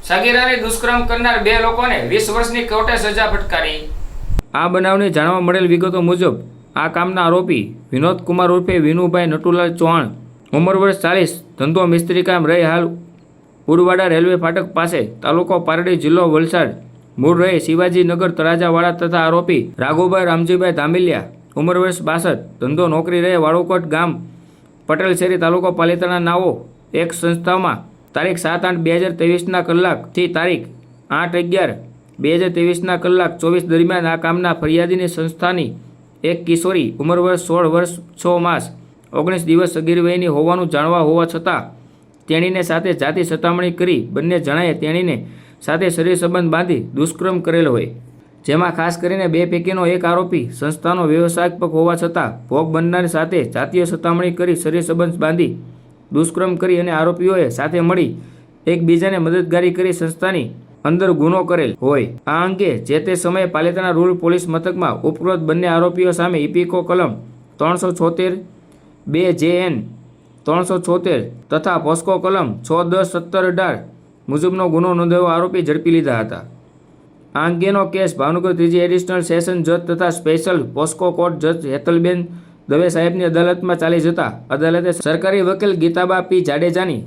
સગીરાને દુષ્કર્મ કરનાર 2 લોકોને 20 વર્ષની કોર્ટે સજા ફટકારી। આ બનાવને જાણવા મળેલ વિગતો મુજબ આ કામના આરોપી વિનોદ કુમાર ઉર્ફે વિનુભાઈ નટુલાલ ચૌહાણ, ઉંમર વર્ષ 40, ધંધો મિસ્ત્રી કામ, રહે હાલ ઉડવાડા રેલવે ફાટક પાસે, તાલુકો પારડી, જિલ્લો વલસાડ, મૂળ રહે શિવાજીનગર તળાજાવાળા તથા આરોપી રાઘુભાઈ રામજીભાઈ ધામિલિયા, ઉંમર વર્ષ 62, ધંધો નોકરી, રહે વાળોકોટ ગામ, પટેલ શેરી, તાલુકો પાલિતાણા નાઓ એક સંસ્થામાં તારીખ 7/8/2023 કલાકથી તારીખ 8/11/2023 કલાક 24 દરમિયાન આ કામના ફરિયાદીની સંસ્થાની એક કિશોરી, ઉંમર વર્ષ 16 વર્ષ 6 માસ 19 દિવસ સગીર વયની હોવાનું જાણવા હોવા છતાં તેણીને સાથે જાતિ સતામણી કરી બંને જણાએ તેણીને સાથે શરીર સંબંધ બાંધી દુષ્કર્મ કરેલ હોય, જેમાં ખાસ કરીને 2 પૈકીનો એક આરોપી સંસ્થાનો વ્યવસાયિક હોવા છતાં ભોગ બનનાર સાથે જાતીય સતામણી કરી શરીર સંબંધ બાંધી દુષ્કર્મ કરી અને આરોપીઓએ સાથે મળી એકબીજાને મદદગારી કરી સંસ્થાની અંદર ગુનો કરેલ હોય। આ અંગે જે તે સમયે પાલિતાણા રૂરલ પોલીસ મથકમાં ઉપરોક્ત બંને આરોપીઓ સામે ઇપીકો કલમ 376(2) JN 376 તથા પોસ્કો કલમ 6(10)(17)(18) મુજબનો ગુનો નોંધાયો આરોપી ઝડપી લીધા હતા। આ અંગેનો કેસ ભાવનગર 3જી એડિશનલ સેશન જજ તથા સ્પેશિયલ પોસ્કો કોર્ટ જજ હેતલબેન દવે સાહેબની અદાલતમાં ચાલી જતા અદાલતે સરકારી વકીલ ગીતાબા પી જાડેજાની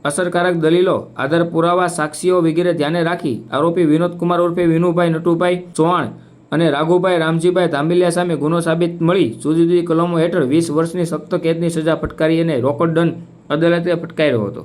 અસરકારક દલીલો, આધાર પુરાવા, સાક્ષીઓ વગેરે ધ્યાને રાખી આરોપી વિનોદ કુમાર ઉર્ફે વિનુભાઈ નટુભાઈ ચૌહાણ અને રાઘુભાઈ રામજીભાઈ ધામિલિયા સામે ગુનો સાબિત મળી જુદી જુદી કલમો હેઠળ 20 વર્ષની સખ્ત કેદની સજા ફટકારી અને રોકડ દંડ અદાલતે ફટકાર્યો હતો।